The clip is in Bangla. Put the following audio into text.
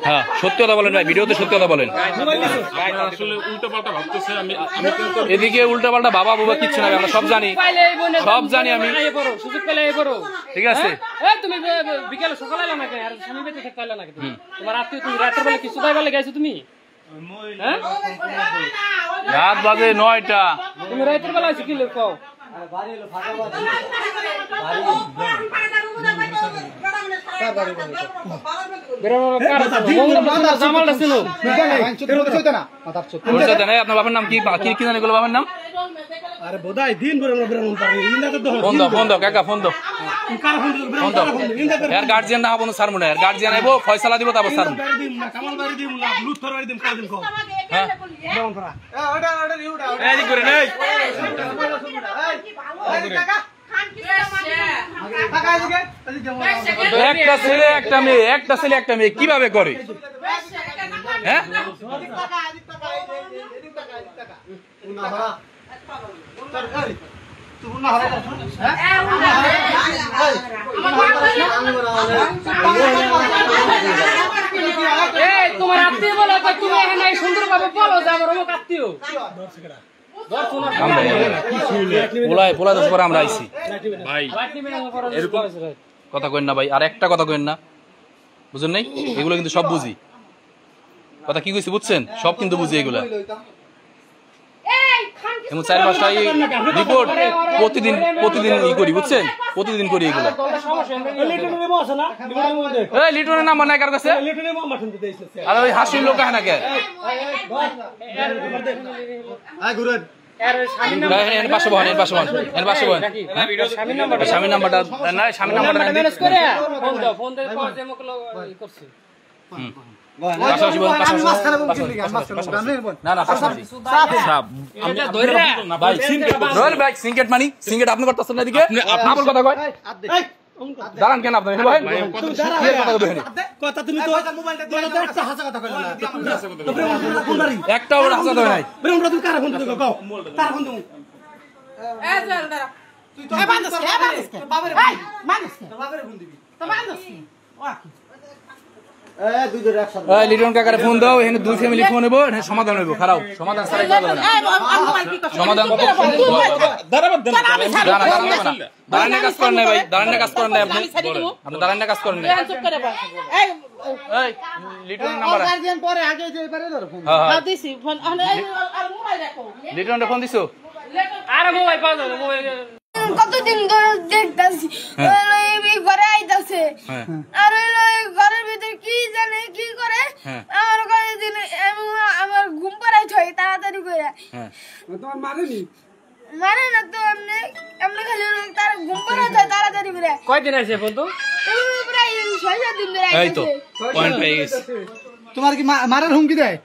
হ্যাঁ সত্যি কথা বলেন ভাই, ভিডিওতে সত্যি কথা বলেন। এদিকে উল্টা পাল্টা বাবা বাবা কিচ্ছু না, আমরা সব জানি, সব জানি আমি। ঠিক আছে তুমি বিকেলে সকালে এলে নাকি আর স্বামী বেঁচে থাকতে এলে নাকি তোমার আত্মীয়, তুমি রাতের বেলা কিছু দায় বেলা গেছো তুমি? রাত বাজে 9টা, তুমি রাতের বেলা আছো কি লোক? আপনার বাবার নাম কি? কি জানে এগুলো বাবার নাম? আরে বোধাই দিন ভরে আমরা বেরাম পারি ইন্দা তো ফোন দাও, ফোন দাও কাকা, ফোন দাও, কার ফোন দিও ফোন দাও। এর গার্জিয়ান না হবো স্যার মনে, এর গার্জিয়ান আইবো ফয়সালা দিব তারপর স্যার। বাড়ি দিম না কামাল বাড়ি দিম না লুথর বাড়ি দিম কাল দিম কো। হ্যাঁ বেরাম করা ওটা ইউটা এই দিক করে নেই কাকা একটা ছেলে একটা মেয়ে, একটা ছেলে একটা মেয়ে কিভাবে করে? হ্যাঁ তোমার আত্মীয় বলো তুমি এখানে সুন্দর ভাবে বলো যে আমার অমুক আত্মীয়। আমরা আইছি ভাই, এরকম কথা কইন না ভাই, আর একটা কথা কইন না, বুঝেন নাই? এগুলো কিন্তু সব বুঝি, কথা কি কইছি বুঝছেন? সব কিন্তু বুঝি এগুলা। এমন 4-5টা রিপোর্ট প্রতিদিন ই করি, বুঝছেন? প্রতিদিন করি এগুলো। এই লিটনের নাম্বার নাই কার কাছে? আর ওই হাসির লোক না কে? স্বামীর নাম্বারটা না, স্বামীর নাম্বারটা সিঙ্কেট মানি সিঙ্কেট আপনি করতেছেন না, এদিকে আপনার কথা কয় দাঁড়ান কেন আপনি? কথা তুমি তো একটা হাসা কথা কইলা না, একটা ওর হাসা দেয় নাই। বেরাম তুমি কার ফোন দিও কও, কার ফোন দিও? এ দাঁড়া দাঁড়া তুই তো বান্দস বাবারে বাবারে ফোন দিবি তো বান্দস ওয়া লিটন কাকারে ফোন দাও, এখানে দুই ফ্যামিলি ফোন নেবো, সমাধান হইব। খারাপ সমাধান ছাড়া কি হবে না, সমাধান দাঁড়ানের কাজ করেন নাই ভাই, দাঁড়ানের কাজ করেন নাই আপনি, আপনি দাঁড়ানের কাজ করেন নাই। লিটনের নাম্বার লিটনের ফোন দিছো? আরে মোবাইল পাওয়া যাবে, মোবাইল কতদিন ধরে দেখতাছি ঘরে আইতাছে আর ঘরের ভিতরে কি জানে কি করে আমার কতদিন আমার ঘুম পাড়াই ছয় তাড়াতাড়ি করে তোমার মারেনি মানে না তো এমনি এমনি খালি তার ঘুম পাড়াই ছয় তাড়াতাড়ি করে। কয়দিন আছে বল তো? প্রায় 6-7 দিন ধরে এই তো পয়েন্ট পেয়ে গেছে। তোমার কি মারার হুমকি দেয়?